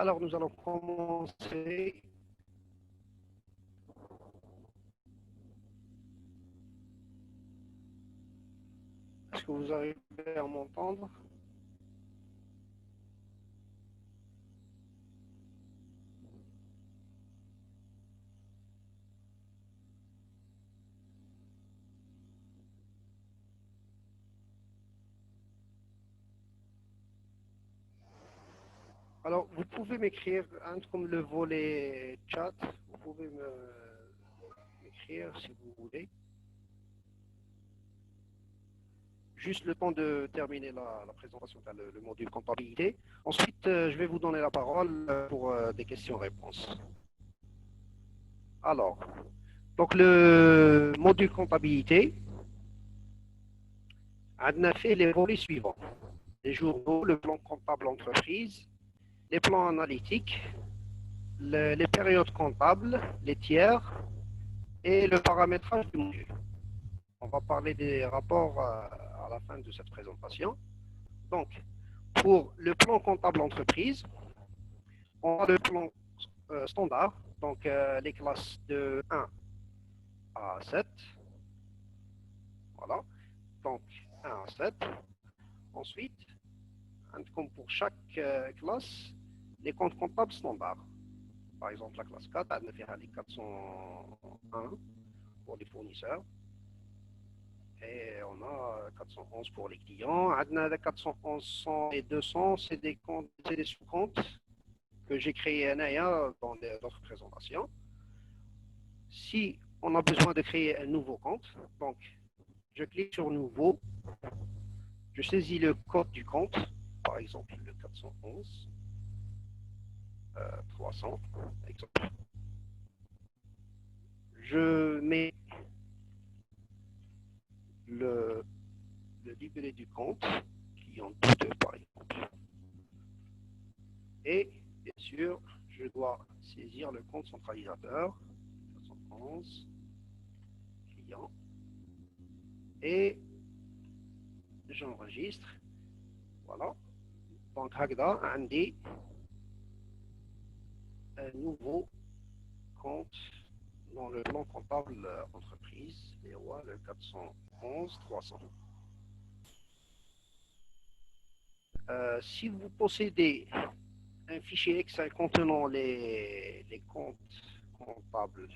Alors, nous allons commencer. Est-ce que vous arrivez à m'entendre? Alors, vous pouvez m'écrire, hein, comme le volet chat, vous pouvez m'écrire si vous voulez. Juste le temps de terminer la présentation, le module comptabilité. Ensuite, je vais vous donner la parole pour des questions-réponses. Alors, donc le module comptabilité, on a fait les volets suivants. Les journaux, le plan comptable entreprise, les plans analytiques, les périodes comptables, les tiers et le paramétrage du module. On va parler des rapports à la fin de cette présentation. Donc, pour le plan comptable entreprise, on a le plan standard, donc les classes de 1 à 7. Voilà, donc 1 à 7. Ensuite, comme pour chaque classe, les comptes comptables standards. Par exemple, la classe 4, elle fait les 401 pour les fournisseurs. Et on a 411 pour les clients. On a 411, 100 et 200, c'est des comptes, c'est des sous-comptes que j'ai créés dans d'autres présentations. Si on a besoin de créer un nouveau compte, donc je clique sur Nouveau, je saisis le code du compte, par exemple le 411 300, exemple. Je mets le libellé du compte, client 2 par exemple. Et bien sûr, je dois saisir le compte centralisateur, 411, client, et j'enregistre. Voilà. Donc, هكذا عندي un nouveau compte dans le plan comptable entreprise, et ouais, le 411 300. Si vous possédez un fichier Excel contenant les comptes comptables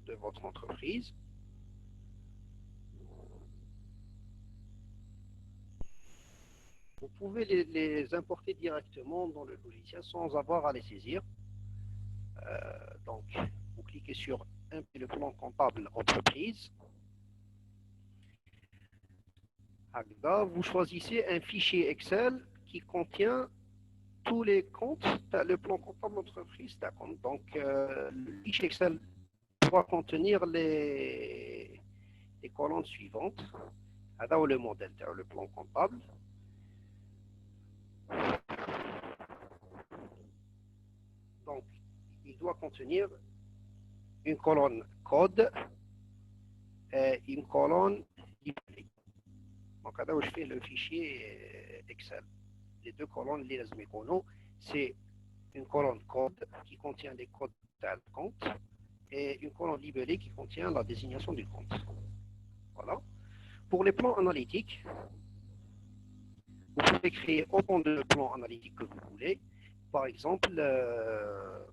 de votre entreprise, vous pouvez les importer directement dans le logiciel sans avoir à les saisir. Donc, vous cliquez sur le plan comptable entreprise. Vous choisissez un fichier Excel qui contient tous les comptes, le plan comptable entreprise. Donc, le fichier Excel doit contenir les colonnes suivantes. Le modèle, le plan comptable. Donc, il doit contenir une colonne code et une colonne librairie. Donc, là où je fais le fichier Excel. Les deux colonnes, les c'est une colonne code qui contient les codes d'un compte et une colonne libellée qui contient la désignation du compte. Voilà. Pour les plans analytiques, vous pouvez créer autant de plans analytiques que vous voulez. Par exemple,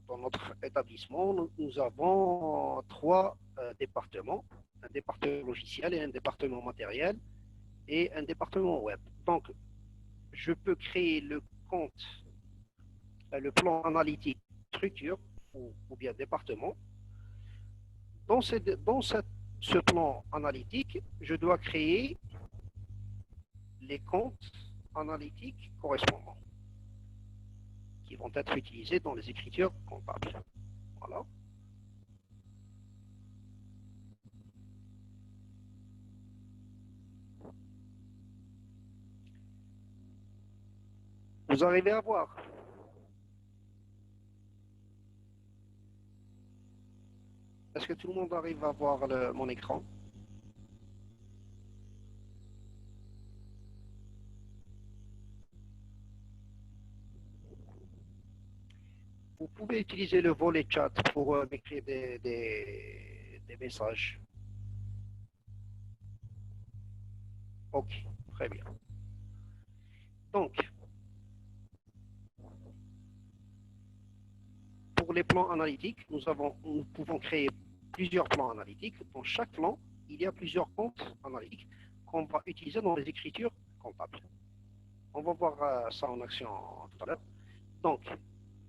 dans notre établissement, nous avons 3 départements, un département logiciel et un département matériel et un département web. Donc, je peux créer le compte, le plan analytique structure ou bien département. Dans ce plan analytique, je dois créer les comptes analytiques correspondants qui vont être utilisés dans les écritures comptables. Voilà. Vous arrivez à voir? Est-ce que tout le monde arrive à voir mon écran? pouvez utiliser le volet chat pour m'écrire des messages. Ok, très bien. Donc, pour les plans analytiques, nous pouvons créer plusieurs plans analytiques. Dans chaque plan, il y a plusieurs comptes analytiques qu'on va utiliser dans les écritures comptables. On va voir ça en action tout à l'heure. Donc,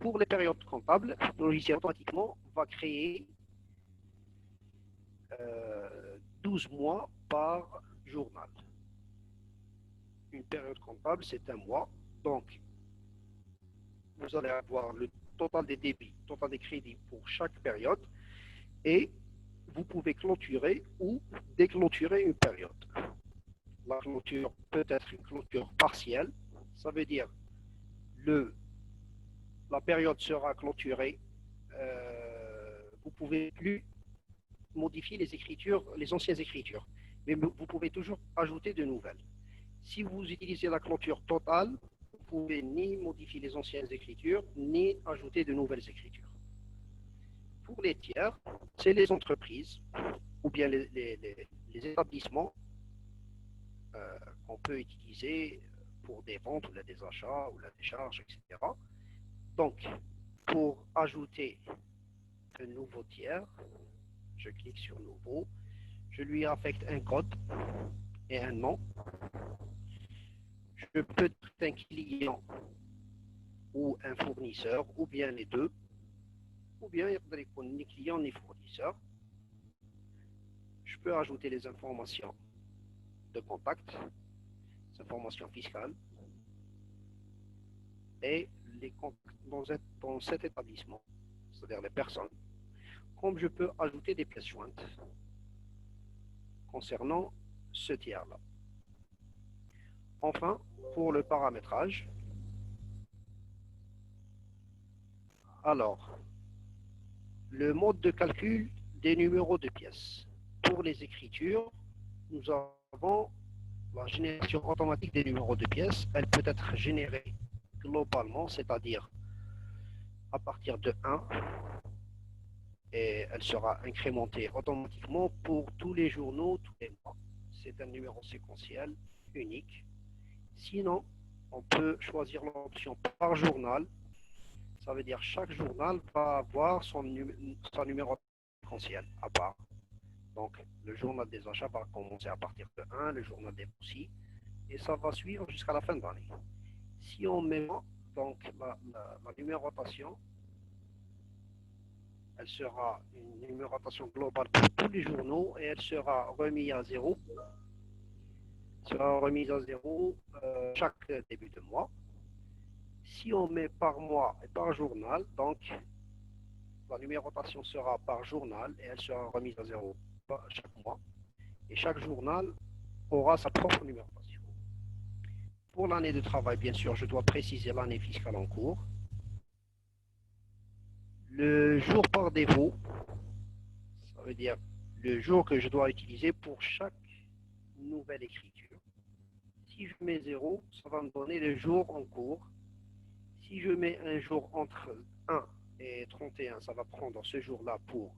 pour les périodes comptables, le logiciel automatiquement va créer 12 mois par journal. Une période comptable, c'est un mois. Donc, vous allez avoir le total des débits, total des crédits pour chaque période et vous pouvez clôturer ou déclôturer une période. La clôture peut être une clôture partielle, ça veut dire la période sera clôturée, vous ne pouvez plus modifier les écritures, les anciennes écritures, mais vous pouvez toujours ajouter de nouvelles. Si vous utilisez la clôture totale, vous ne pouvez ni modifier les anciennes écritures, ni ajouter de nouvelles écritures. Pour les tiers, c'est les entreprises ou bien les établissements qu'on peut utiliser pour des ventes ou là, des achats ou la décharge, etc. Donc, pour ajouter un nouveau tiers, je clique sur Nouveau, je lui affecte un code et un nom. Je peux être un client ou un fournisseur, ou bien les deux, ou bien ni client ni fournisseur. Je peux ajouter les informations de contact, les informations fiscales, et les contacts dans cet établissement, c'est-à-dire les personnes. Comme je peux ajouter des pièces jointes concernant ce tiers-là. Enfin, pour le paramétrage, alors, le mode de calcul des numéros de pièces. Pour les écritures, nous avons la génération automatique des numéros de pièces. Elle peut être générée globalement, c'est-à-dire à partir de 1, et elle sera incrémentée automatiquement pour tous les journaux, tous les mois. C'est un numéro séquentiel unique. Sinon, on peut choisir l'option par journal. Ça veut dire chaque journal va avoir son numéro séquentiel à part. Donc, le journal des achats va commencer à partir de 1, le journal des aussi, et ça va suivre jusqu'à la fin de l'année. Si on met donc la numérotation, elle sera une numérotation globale pour tous les journaux et elle sera remise à zéro. Sera remise à zéro chaque début de mois. Si on met par mois et par journal, donc la numérotation sera par journal et elle sera remise à zéro chaque mois. Et chaque journal aura sa propre numérotation. Pour l'année de travail, bien sûr, je dois préciser l'année fiscale en cours. Le jour par défaut, ça veut dire le jour que je dois utiliser pour chaque nouvelle écriture. Si je mets 0, ça va me donner le jour en cours. Si je mets un jour entre 1 et 31, ça va prendre ce jour-là pour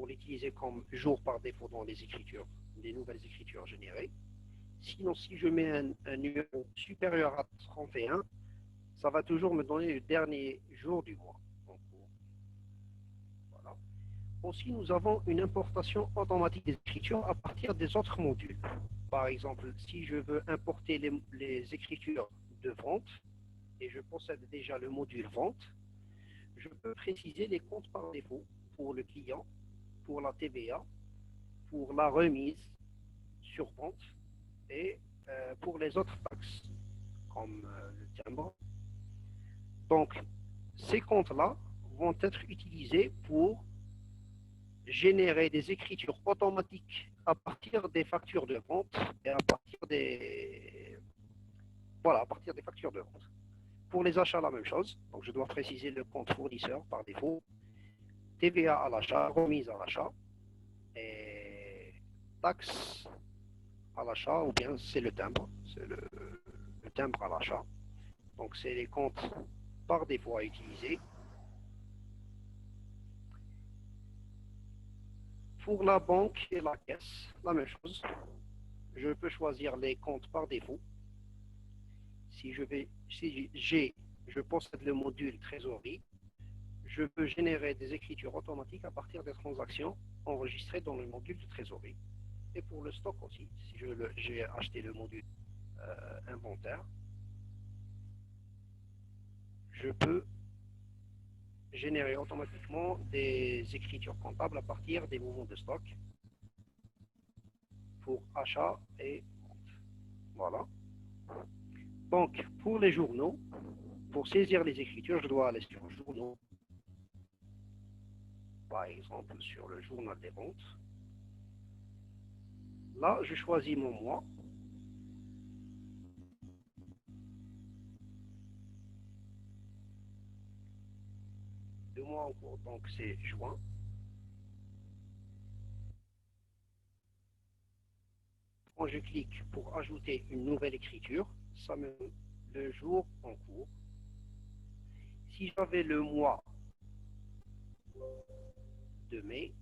l'utiliser comme jour par défaut dans les écritures, les nouvelles écritures générées. Sinon, si je mets un numéro supérieur à 31, ça va toujours me donner le dernier jour du mois. Voilà. Aussi, nous avons une importation automatique des écritures à partir des autres modules. Par exemple, si je veux importer les écritures de vente, et je possède déjà le module vente, je peux préciser les comptes par défaut pour le client, pour la TVA, pour la remise sur vente et pour les autres taxes, comme le timbre. Donc, ces comptes-là vont être utilisés pour générer des écritures automatiques à partir des factures de vente et à partir des factures de vente. Pour les achats, la même chose. Donc, je dois préciser le compte fournisseur par défaut, TVA à l'achat, remise à l'achat et taxe à l'achat, ou bien c'est le timbre, c'est le timbre à l'achat. Donc, c'est les comptes par défaut à utiliser. Pour la banque et la caisse, la même chose. Je peux choisir les comptes par défaut. Si je possède le module trésorerie, je peux générer des écritures automatiques à partir des transactions enregistrées dans le module de trésorerie. Et pour le stock aussi, si j'ai acheté le module inventaire, je peux générer automatiquement des écritures comptables à partir des mouvements de stock pour achat et vente. Voilà. Donc, pour les journaux, pour saisir les écritures, je dois aller sur journaux. Par exemple, sur le journal des ventes. Là, je choisis mon mois. Le mois en cours, donc c'est juin. Quand je clique pour ajouter une nouvelle écriture, ça me donne le jour en cours. Si j'avais le mois de mai,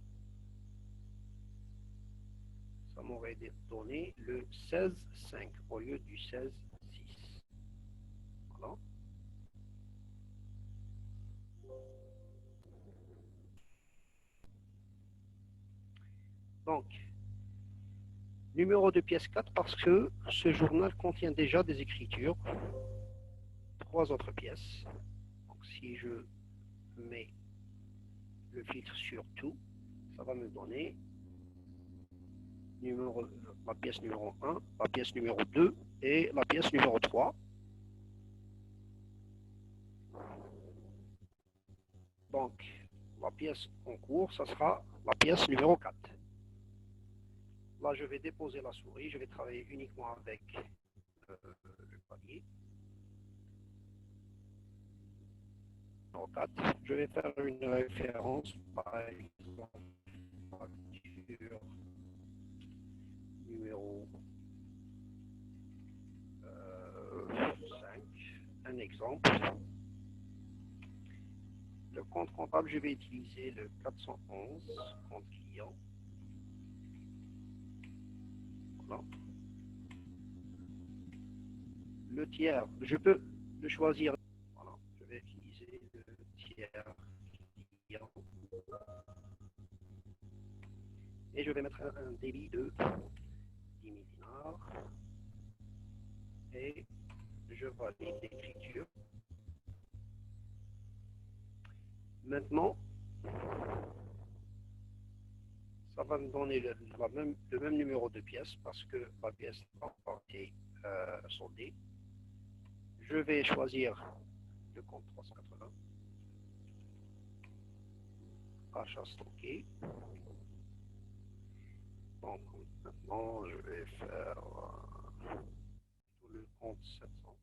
ça m'aurait donné le 16-5 au lieu du 16-6. Voilà. Donc, numéro de pièce 4 parce que ce journal contient déjà des écritures. 3 autres pièces. Donc, si je mets le filtre sur tout, ça va me donner la pièce numéro 1, la pièce numéro 2 et la pièce numéro 3. Donc, la pièce en cours, ça sera la pièce numéro 4. Là, je vais déposer la souris, je vais travailler uniquement avec le palier. Numéro 4, je vais faire une référence, par exemple, facture numéro 5, un exemple. Le compte comptable, je vais utiliser le 411, compte client. Voilà. Le tiers, je peux le choisir. Voilà, je vais utiliser le tiers client. Et je vais mettre un débit de 10 000 dinars. Et je valide l'écriture. Maintenant, ça va me donner le même numéro de pièce parce que la pièce n'a pas été soldée. Je vais choisir le compte 380. Achat stocké. Donc maintenant, je vais faire le compte 700.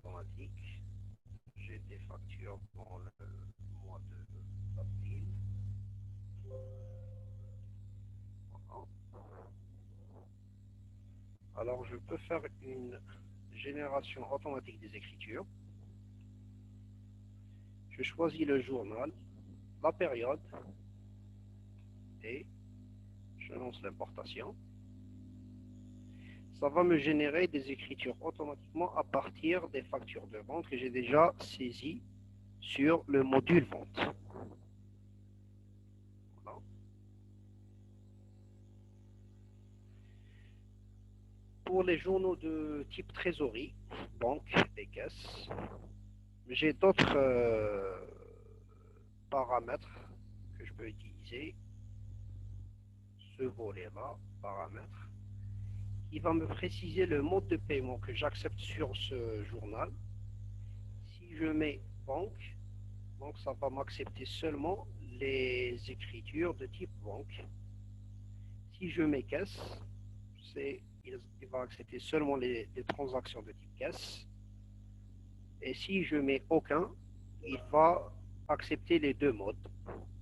Automatique. J'ai des factures dans le mois d'avril. Voilà. Alors, je peux faire une génération automatique des écritures. Je choisis le journal, la période et je lance l'importation. Ça va me générer des écritures automatiquement à partir des factures de vente que j'ai déjà saisies sur le module vente. Voilà. Pour les journaux de type trésorerie, banque et caisse, j'ai d'autres paramètres que je peux utiliser. Ce volet-là, paramètres, qui va me préciser le mode de paiement que j'accepte sur ce journal Si je mets banque, donc ça va m'accepter seulement les écritures de type banque. Si je mets caisse, il va accepter seulement les transactions de type caisse. Et si je mets aucun, il va accepter les deux modes.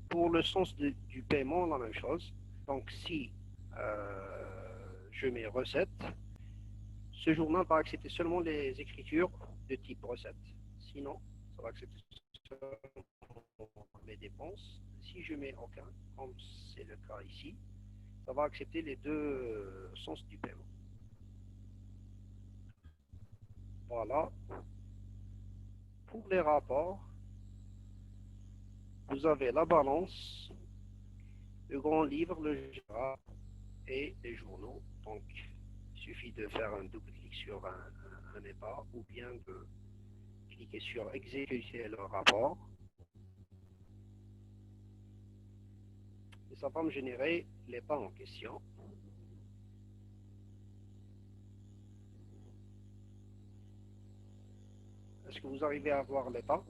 Pour le sens du paiement, la même chose. Donc si je mets recette, ce journal va accepter seulement les écritures de type recette. Sinon, ça va accepter seulement les dépenses. Si je mets aucun, comme c'est le cas ici, ça va accepter les deux sens du paiement. Voilà. Pour les rapports, vous avez la balance, le grand livre, le GRA et les journaux. Donc, il suffit de faire un double clic sur un EPA ou bien de cliquer sur exécuter le rapport. Et ça va me générer l'EPA en question. Est-ce que vous arrivez à voir l'EPA?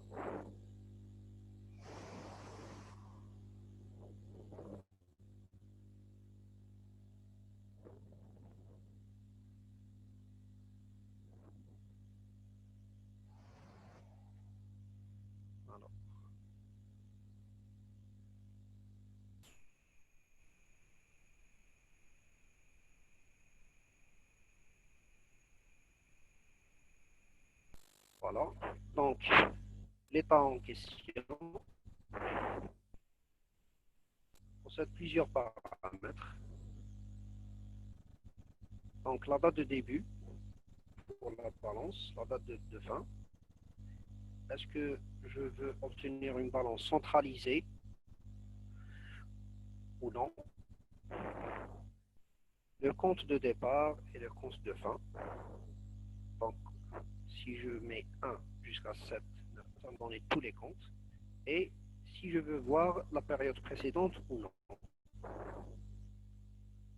Alors, voilà. Donc, l'EPA en question possède plusieurs paramètres. Donc, la date de début pour la balance, la date de fin. Est-ce que je veux obtenir une balance centralisée ou non? Le compte de départ et le compte de fin. Donc, si je mets 1 jusqu'à 7, ça me donne tous les comptes. Et si je veux voir la période précédente ou non.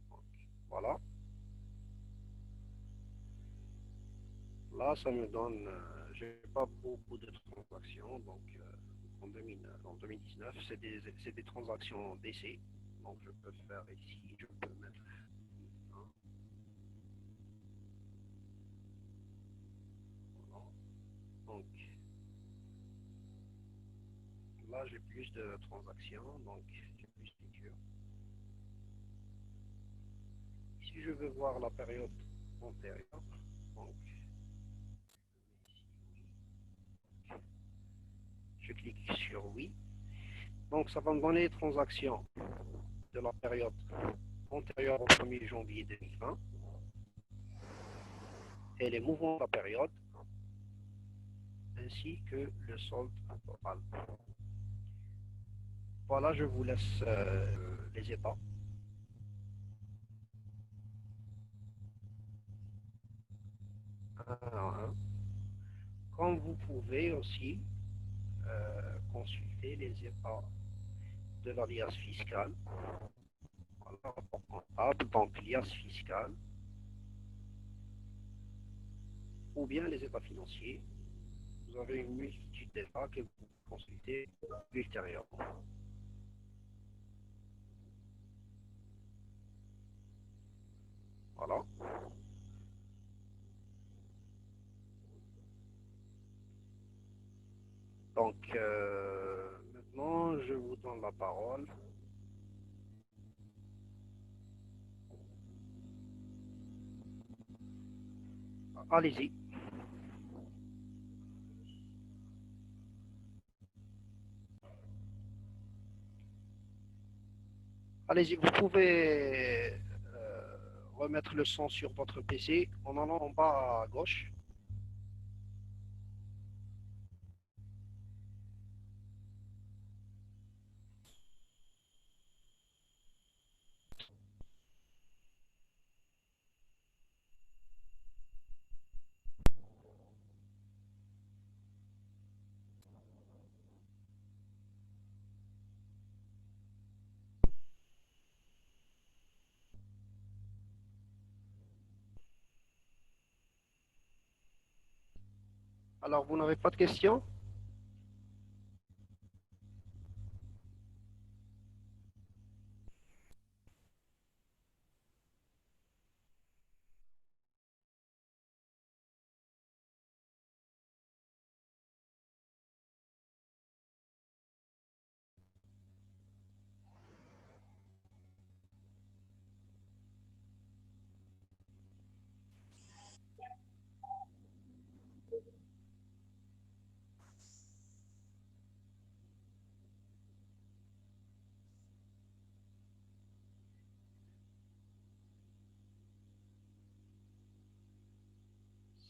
Donc, voilà. Là, ça me donne, je n'ai pas beaucoup de transactions. Donc, en 2019, c'est des transactions d'essai. Donc, je peux faire ici, je peux mettre. Voilà. Donc, là, j'ai plus de transactions, donc j'ai plus de lecture. Si je veux voir la période antérieure, donc, je clique sur oui. Donc, ça va me donner les transactions de la période antérieure au 1er janvier 2020 et les mouvements de la période ainsi que le solde total. Voilà, je vous laisse les étapes. Comme vous pouvez aussi consulter les états de l'alias fiscale, voilà, rapport comptable, donc l'IAS fiscale, ou bien les états financiers. Vous avez une multitude d'états que vous pouvez consulter ultérieurement. Voilà. Donc, maintenant, je vous donne la parole. Allez-y. Allez-y, vous pouvez remettre le son sur votre PC en allant en bas à gauche. Alors, vous n'avez pas de questions?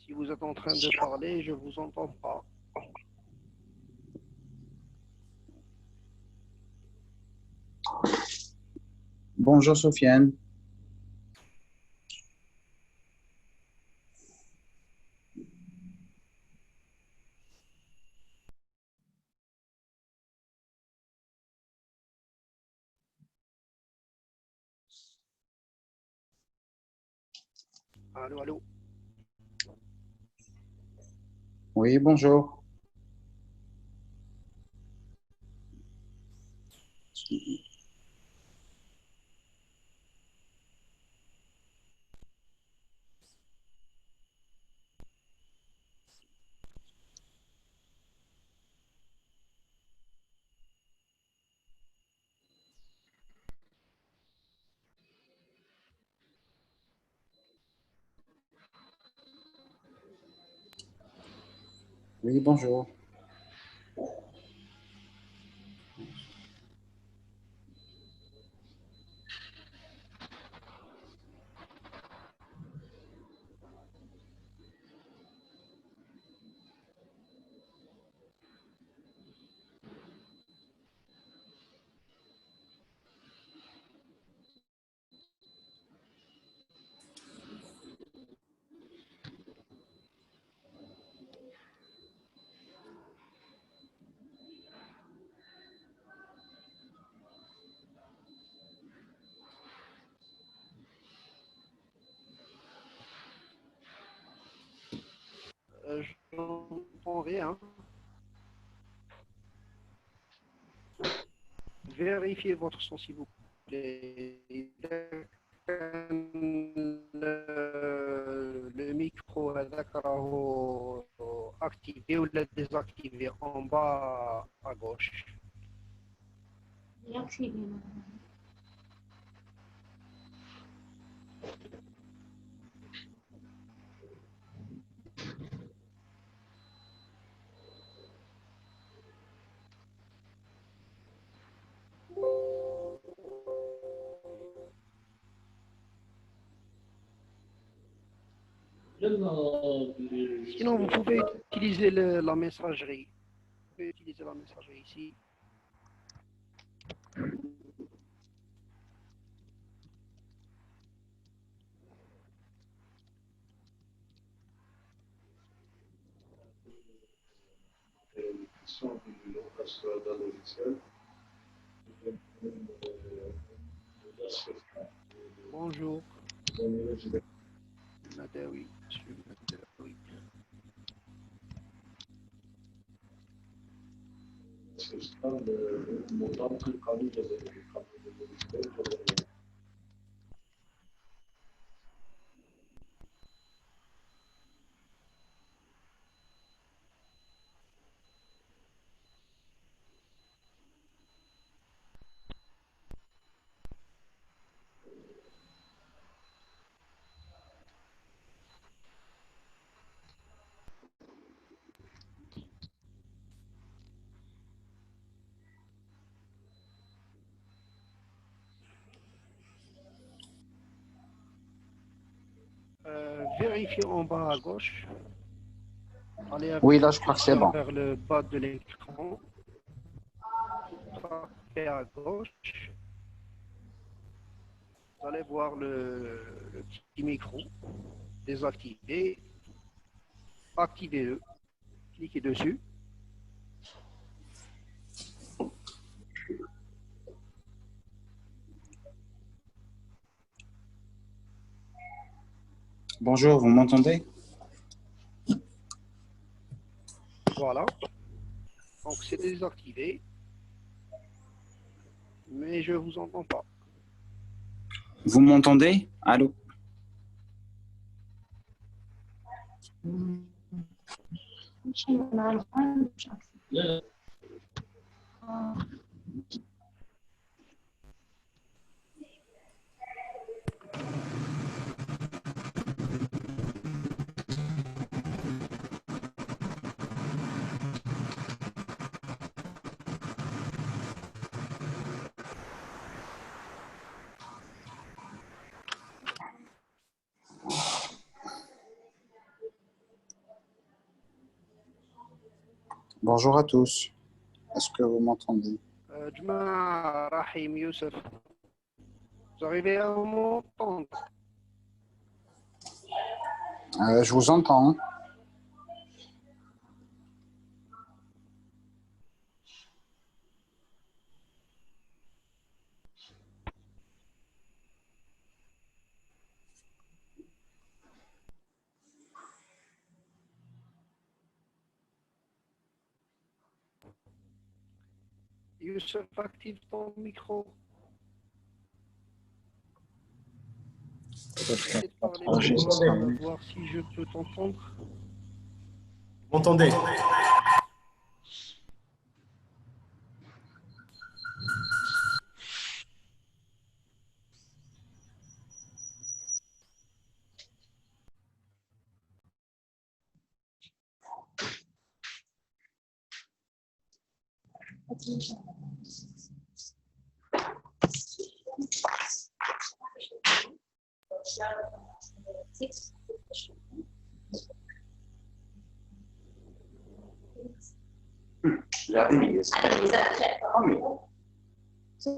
Si vous êtes en train de parler, je ne vous entends pas. Bonjour Sofiane. Allô, allô. Oui, bonjour. Oui, bonjour. Je n'entends rien. Vérifiez votre son, s'il vous plaît. Le micro activé ou désactivé en bas à gauche. Sinon, vous pouvez utiliser la messagerie. Vous pouvez utiliser la messagerie ici. Bonjour. Nadawi, monsieur Nadawi. Vérifiez en bas à gauche. Allez avec Oui, là, je votre crois que c'est curseur bon. vers le bas de l'écran. Frappez à gauche. Vous allez voir le petit micro. Désactivé. Activez-le. Cliquez dessus. Bonjour, vous m'entendez? Voilà. Donc c'est désactivé. Mais je ne vous entends pas. Vous m'entendez? Allô? Bonjour à tous. Est-ce que vous m'entendez? Jma Rahim Youssef. Vous arrivez à m'entendre? Je vous entends. Youssef, active ton micro. Essaie de parler fort, on va voir si je peux t'entendre. Vous m'entendez?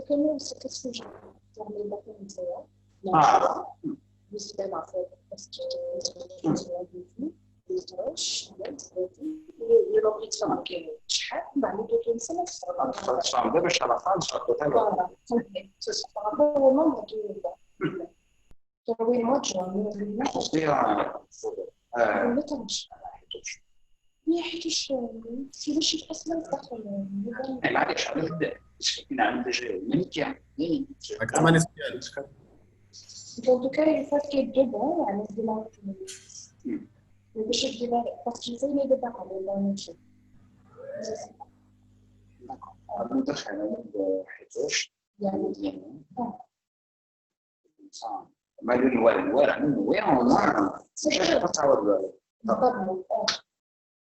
كمان ستة شهور يعني البطن نتاعو بالنسبة لعفاك بس يتعش يروح يتفهم كيف شحال بعد دوك سنة Deve baixar a fase, só que eu Voilà, c'est par rapport au nombre de oui, moi, je ما كانش ما حيتش سيدي شي اصلا تدخل معلش هنبدأ نعمل كمان سؤال Donc, en tout cas, une fois qu'il y a deux bons, on a démarré le péché de démarrer. Parce qu'il faut les débarrasser dans le métier. المدخل حيتوش يعني ما لون الورق منه وين مش تصور بالضبط.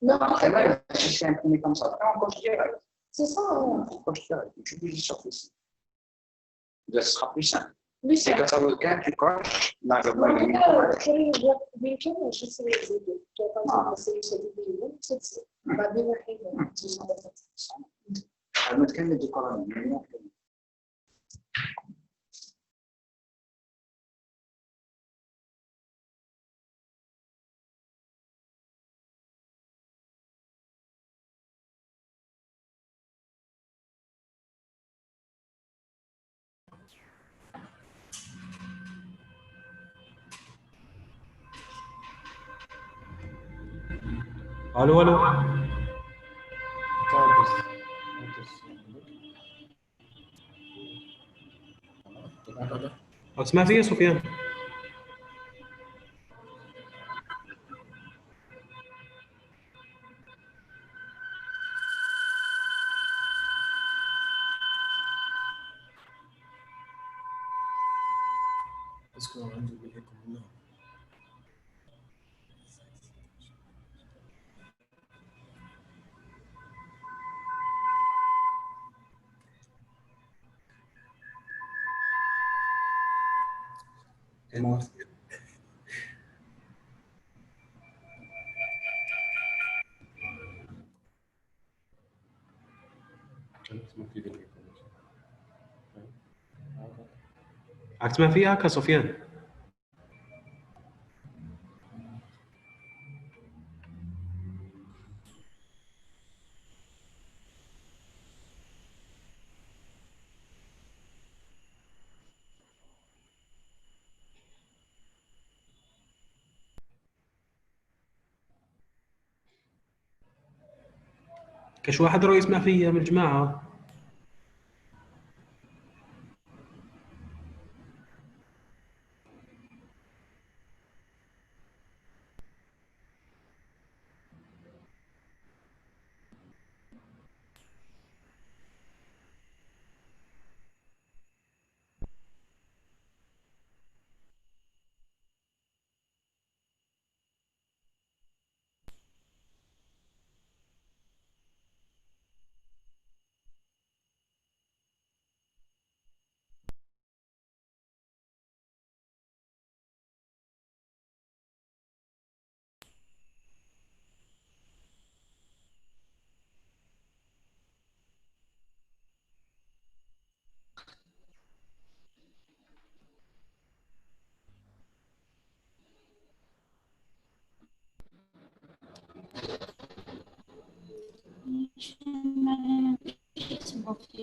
Non, كمان الشيء كم كم صار كم كم c'est ça. tu peux juste sur ici ce sera plus simple Oui, c'est que ça veut quand tu coches là je En tout cas, بالكامل شو يسوي زيدو. C'est بعدين الحين المتكلم بالقرآن الو الو اسمع فيا سفيان اسمع فيها هكا سفيان كاش واحد راه يسمع فيا من الجماعه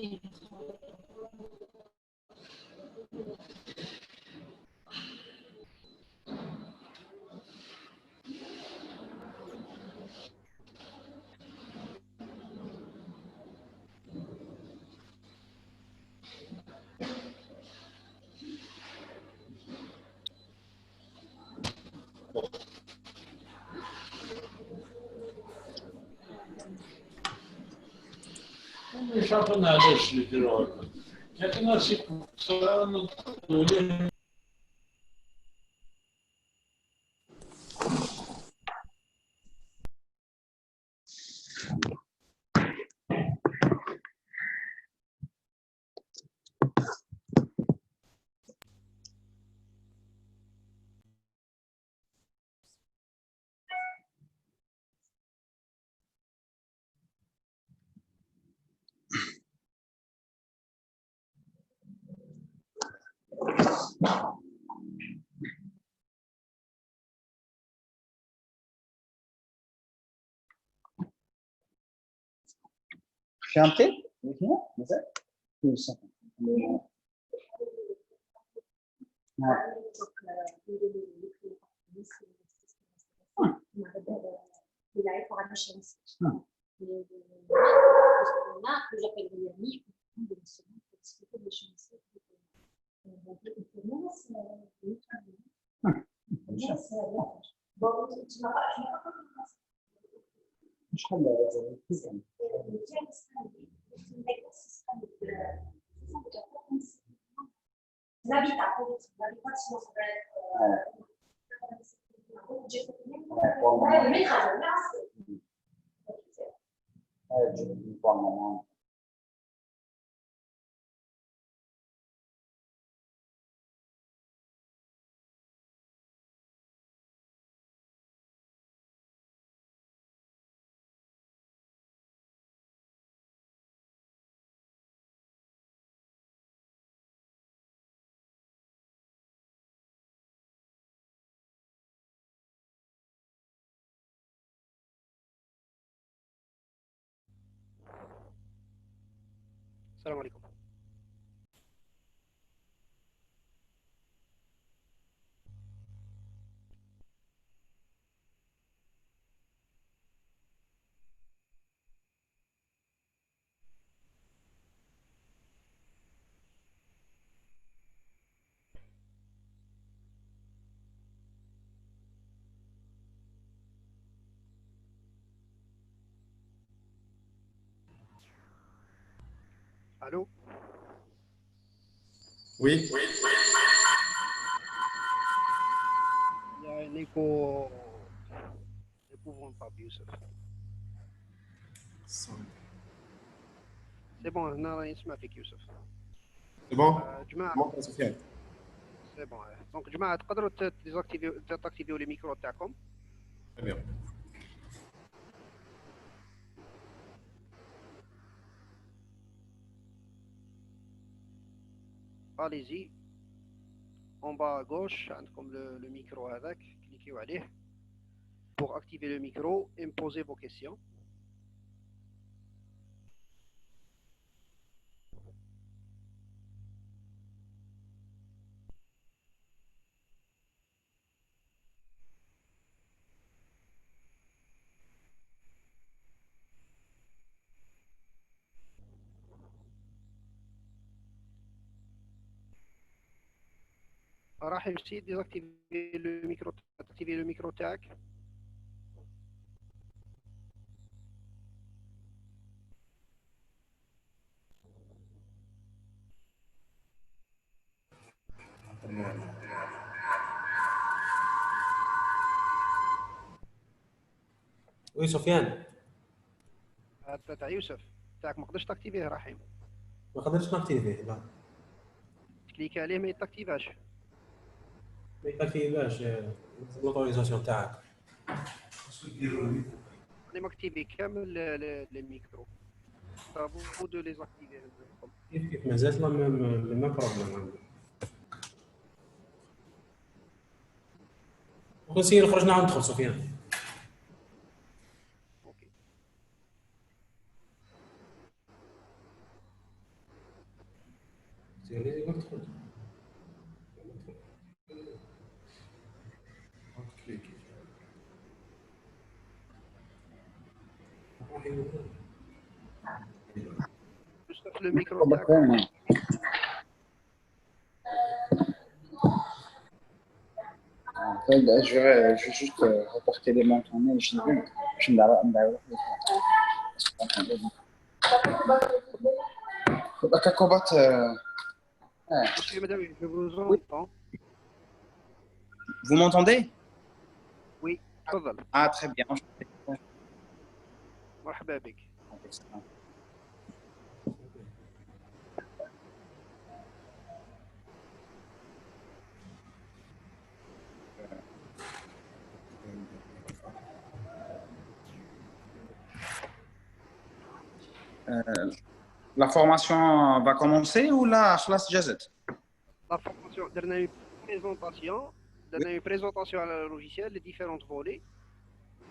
مش عارف انا علاش اللي يديروا هكا لكن هادشي نقولوا فهمتي؟ مازال؟ شحال السلام عليكم. Allô? Oui. Il y a un écho épouvantable, Youssef. C'est bon, أنا راني نسمع فيك يوسف. C'est bon? جماعة Bon, Sofiane. سي بون. دونك جماعة تقدروا تاكتيفيو لي ميكرو تاعكم. Très bien. Allez-y. En bas à gauche عندكم le micro هذاك كليكيو عليه pour activer le micro et me poser vos questions. راح يمشي ديزاكتيفي لو ميكرو تاكتيفي لو ميكرو تاعك. وي سفيان هذا تاع يوسف تاعك ما قدرتش تاكتيفيه رحيم. ما قدرتش نكتيفيه لا تكليك عليه ما يتاكتيفاش. ما يكتيفاش لوتوريزاسيون تاعك. انا ماكتيفي كامل الميكرو. فابو دو لي زاكتيفي. كيف مازالت لا ميم بروبليم عندي. نسير نخرج نعاود ندخل سفيان. اوكي. يعني قلت خذ. Juste le micro كوبا تاعك. ثاني. Je vais juste reporter les montages. Je vais كوبا Monsieur, madame, je vous Oui. entends. Vous m'entendez? Oui, تفضل. Ah, très bien. مرحبا بك. La formation va commencer ou là, خلاص جازت? La formation, درنا une présentation, درنا une présentation à la logiciel, les différents volets.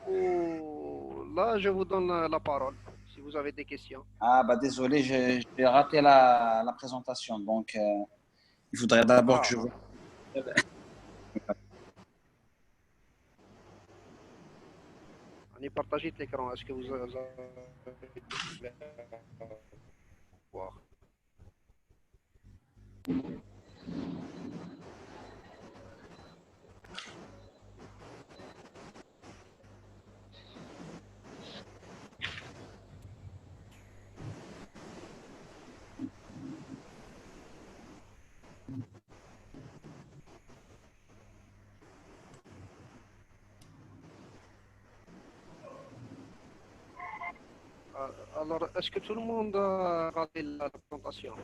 Ou là, je vous donne la parole si vous avez des questions. Ah, bah désolé, j'ai raté la présentation. Donc, il faudrait d'abord que je vois. On est partagé l'écran. Est-ce que vous avez voir? Alors, est-ce que tout le monde a raté la présentation?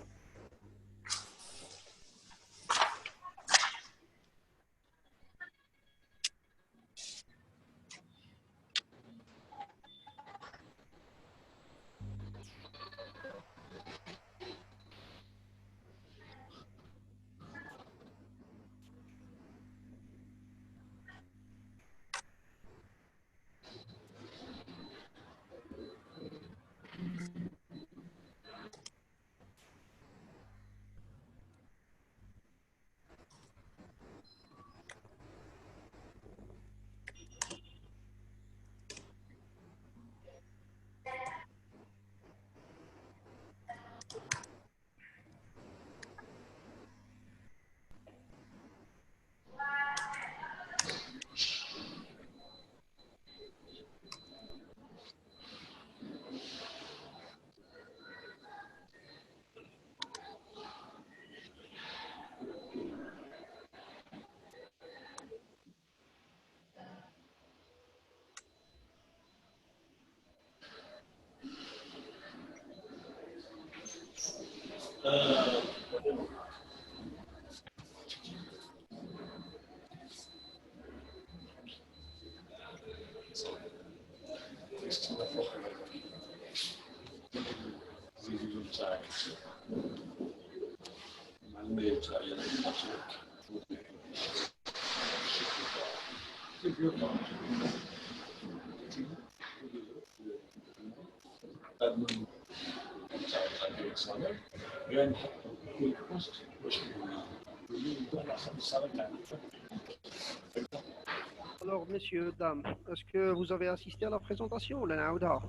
Alors, messieurs, dames, est-ce que vous avez assisté à la présentation? ولا نعاودها؟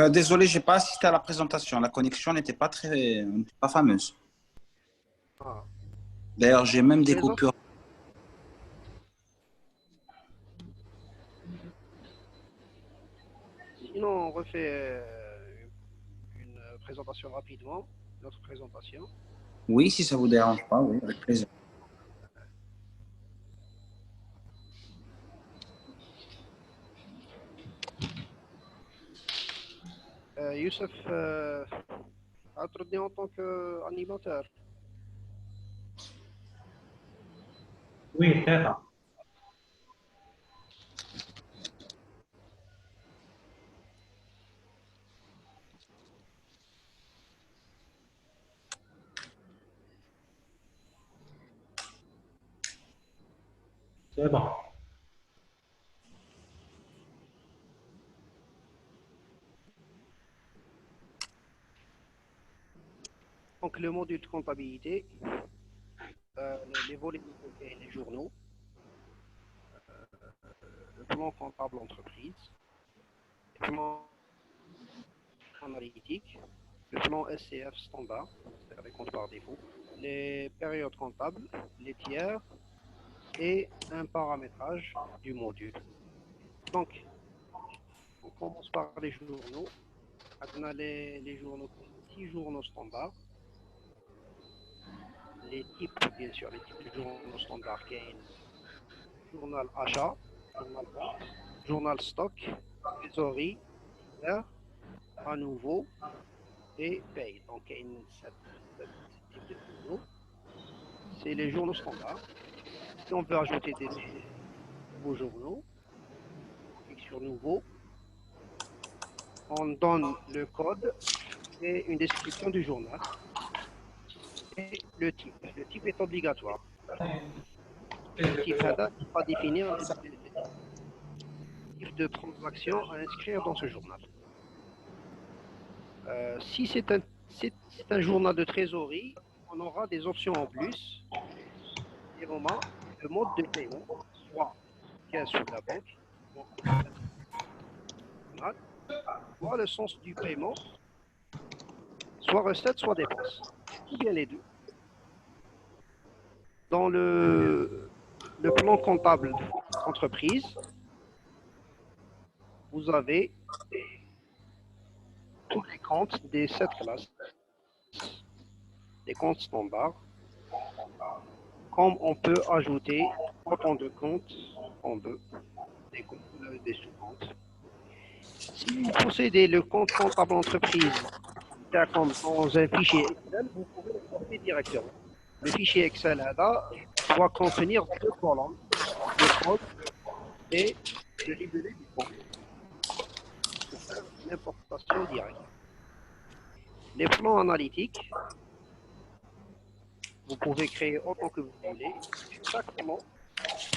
Désolé, j'ai pas assisté à la présentation. La connexion n'était pas fameuse. Ah. D'ailleurs, j'ai même des Les autres? coupures. Sinon, on refait une présentation rapidement, notre présentation. Oui, si ça vous dérange pas, oui, avec plaisir. Youssef, تردني en tant qu'animateur. Oui, ثلاثة. C'est bon. Donc, le module de comptabilité, les volets et les journaux, le plan comptable entreprise, le plan analytique, le plan SCF standard, c'est-à-dire les comptes par défaut, les périodes comptables, les tiers et un paramétrage du module. Donc, on commence par les journaux. On a les journaux, 6 journaux standards. Les types, bien sûr, les types de journaux standards, qui est journal achat, journal vente, journal stock, trésorerie, à nouveau et paye. Donc, il y a sept types de journaux. C'est les journaux standards. Si on veut ajouter des nouveaux journaux, on clique sur nouveau. On donne le code et une description du journal. Et le type. Le type est obligatoire. Le type HADA va définir le type de transaction à inscrire dans ce journal. Si c'est un journal de trésorerie, on aura des options en plus. Et on a le mode de paiement, soit caisse ou la banque, soit le sens du paiement, soit recette, soit dépense, ou bien les deux. Dans le plan comptable entreprise, vous avez tous les comptes des 7 classes, des comptes standards, comme on peut ajouter autant de comptes qu'on veut, des sous-comptes. Si vous possédez le compte comptable entreprise comme dans un fichier Excel, vous pouvez l'exporter directement. Le fichier Excel là doit contenir 2 colonnes, le code et le libellé du compte. Pour faire une importation directe. Les plans analytiques, vous pouvez créer autant que vous voulez. Chaque plan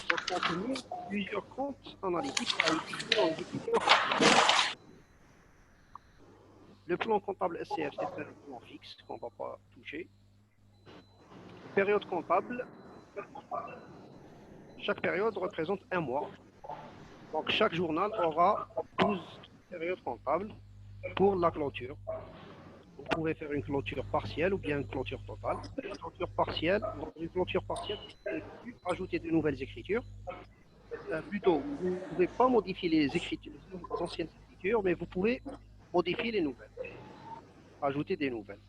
doit contenir plusieurs comptes analytiques à utiliser en exécution. Le plan comptable SCF, c'est un plan fixe qu'on ne va pas toucher. Période comptable, chaque période représente un mois. Donc chaque journal aura 12 périodes comptables pour la clôture. Vous pouvez faire une clôture partielle ou bien une clôture totale. Une clôture partielle, dans une clôture partielle, vous pouvez ajouter de nouvelles écritures. Plutôt, vous ne pouvez pas modifier les écritures, les anciennes écritures, mais vous pouvez modifier les nouvelles, ajouter des nouvelles.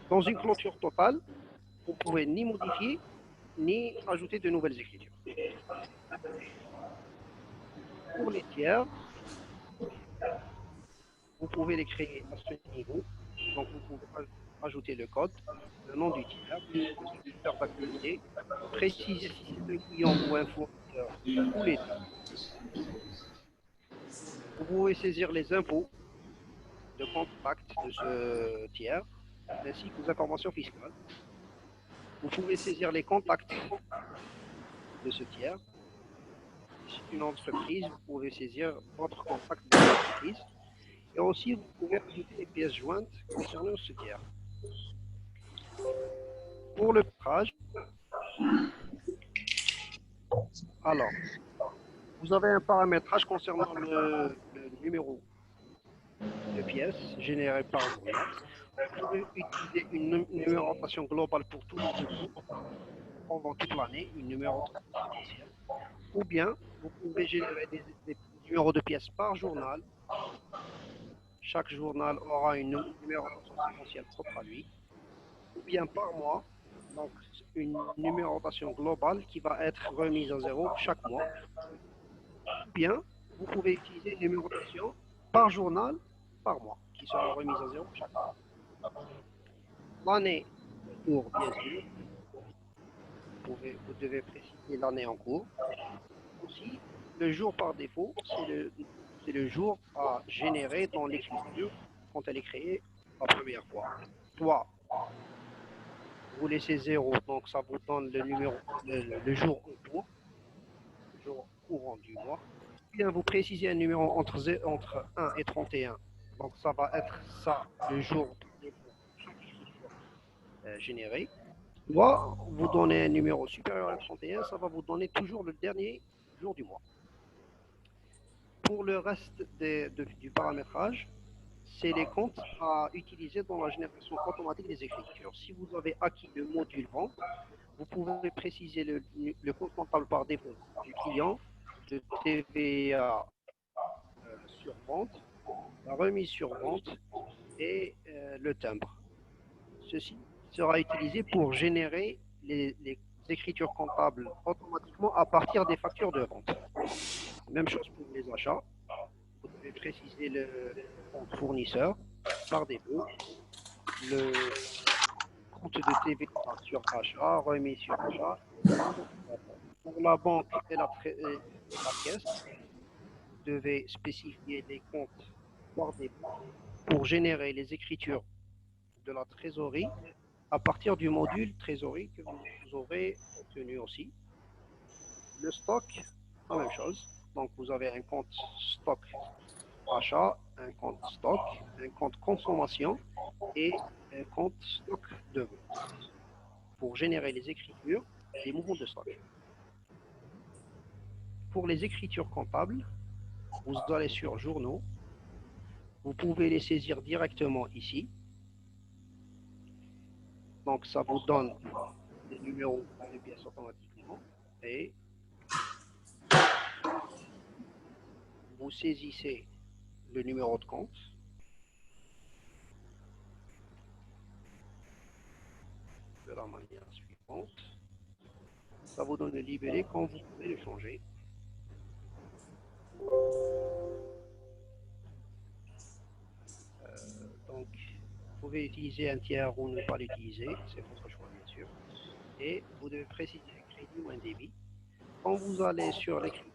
Dans une clôture totale, vous ne pouvez ni modifier, ni ajouter de nouvelles écritures. Pour les tiers, vous pouvez les créer à ce niveau. Donc, vous pouvez ajouter le code, le nom du tiers, le secteur d'activité, préciser si c'est un client ou un fournisseur ou les deux. Vous pouvez saisir les impôts de contact de ce tiers, ainsi que les informations fiscales. Vous pouvez saisir les contacts de ce tiers. Si c'est une entreprise, vous pouvez saisir votre contact de l'entreprise. Et aussi, vous pouvez ajouter les pièces jointes concernant ce tiers. Pour le paramétrage, alors, vous avez un paramétrage concernant le numéro de pièces généré par journal. Vous pouvez utiliser une numérotation globale pour tous les journaux pendant toute l'année, une numérotation séquentielle. Ou bien, vous pouvez générer des numéros de pièces par journal. Chaque journal aura une numérotation séquentielle propre à lui. Ou bien par mois, donc une numérotation globale qui va être remise à zéro chaque mois. Ou bien, vous pouvez utiliser une numérotation par journal, par mois, qui sera remise à zéro chaque mois. L'année en cours, bien sûr. Vous devez préciser l'année en cours. Aussi, le jour par défaut, c'est le jour à générer dans l'écriture quand elle est créée la première fois. Soit vous laissez 0, donc ça vous donne le numéro, le jour en cours, le jour courant du mois. Bien, vous précisez un numéro entre 1 et 31. Donc ça va être ça, le jour par défaut. Chaque écriture généré doit vous donner un numéro supérieur à 31, ça va vous donner toujours le dernier jour du mois. Pour le reste du paramétrage, c'est les comptes à utiliser dans la génération automatique des écritures. Si vous avez acquis le module vente, vous pouvez préciser le compte comptable par défaut du client, de TVA sur vente, la remise sur vente et le timbre. Ceci sera utilisé pour générer les écritures comptables automatiquement à partir des factures de vente. Même chose pour les achats. Vous devez préciser le compte fournisseur par défaut, le compte de TVA sur achat, remis sur achat. Pour la banque et la caisse, vous devez spécifier les comptes par défaut pour générer les écritures de la trésorerie à partir du module trésorerie que vous aurez obtenu aussi. Le stock, la même chose. Donc vous avez un compte stock achat, un compte stock, un compte consommation et un compte stock de vente pour générer les écritures des mouvements de stock. Pour les écritures comptables, vous allez sur journaux, vous pouvez les saisir directement ici. Donc ça vous donne les numéros de pièces automatiquement et vous saisissez le numéro de compte. De la manière suivante. Ça vous donne le libellé quand vous pouvez le changer. Donc, vous pouvez utiliser un tiers ou ne pas l'utiliser, c'est votre choix bien sûr. Et vous devez préciser un crédit ou un débit. Quand vous allez sur l'écriture,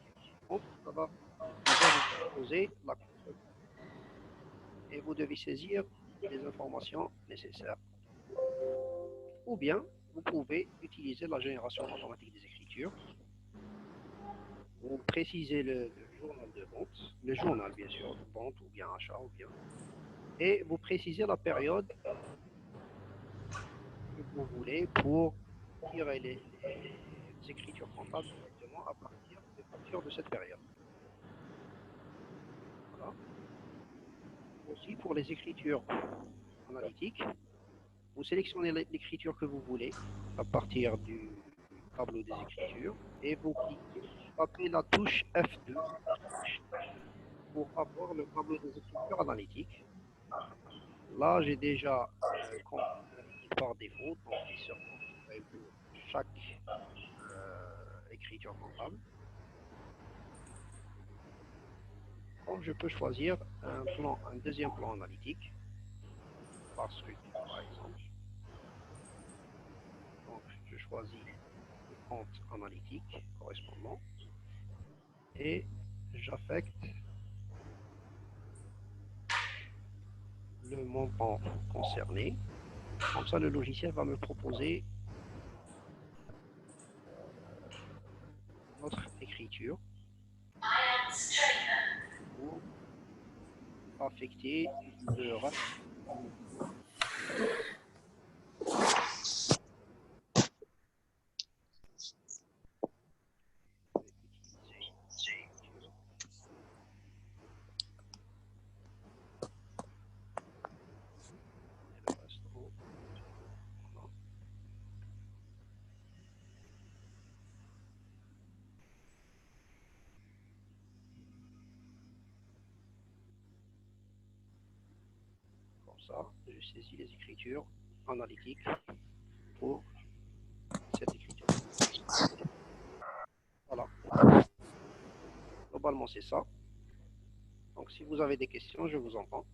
ça va vous proposer la contrepartie. Et vous devez saisir les informations nécessaires. Ou bien, vous pouvez utiliser la génération automatique des écritures. Vous précisez le journal de vente, le journal bien sûr, de vente ou bien achat ou bien. Et vous précisez la période que vous voulez pour tirer les écritures comptables directement à partir des factures de cette période. Voilà. Aussi pour les écritures analytiques, vous sélectionnez l'écriture que vous voulez à partir du tableau des écritures et vous cliquez, tapez la touche F2 pour avoir le tableau des écritures analytiques. Là, j'ai déjà un compte analytique par défaut, donc il sera pour chaque écriture comptable. Donc, je peux choisir un deuxième plan analytique par structure, par exemple. Donc, je choisis le compte analytique correspondant et j'affecte le montant concerné. Comme ça, le logiciel va me proposer notre écriture pour affecter le reste. Ça, je saisis les écritures analytiques pour cette écriture. Voilà. Globalement, c'est ça. Donc, si vous avez des questions, je vous entends.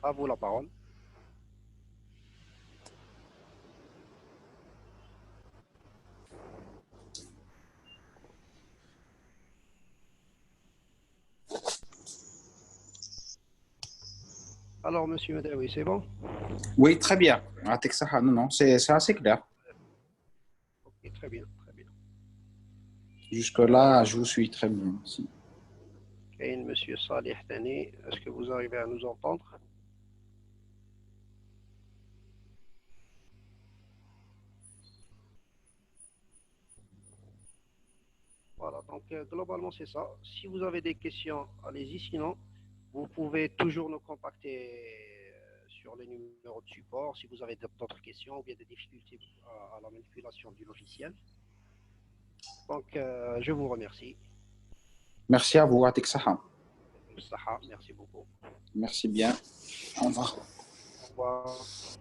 À vous la parole. Alors, monsieur Medaoui, c'est bon? Oui, très bien. Non, c'est assez clair. Ok, très bien, très bien. Jusque-là, je vous suis très bien. Merci. Et monsieur Salih Tani, est-ce que vous arrivez à nous entendre? Donc, globalement, c'est ça. Si vous avez des questions, allez-y. Sinon, vous pouvez toujours nous contacter sur les numéros de support si vous avez d'autres questions ou bien des difficultés à la manipulation du logiciel. Donc, je vous remercie. Merci à vous, Atik Saha. Saha, merci beaucoup. Merci bien. Au revoir. Au revoir.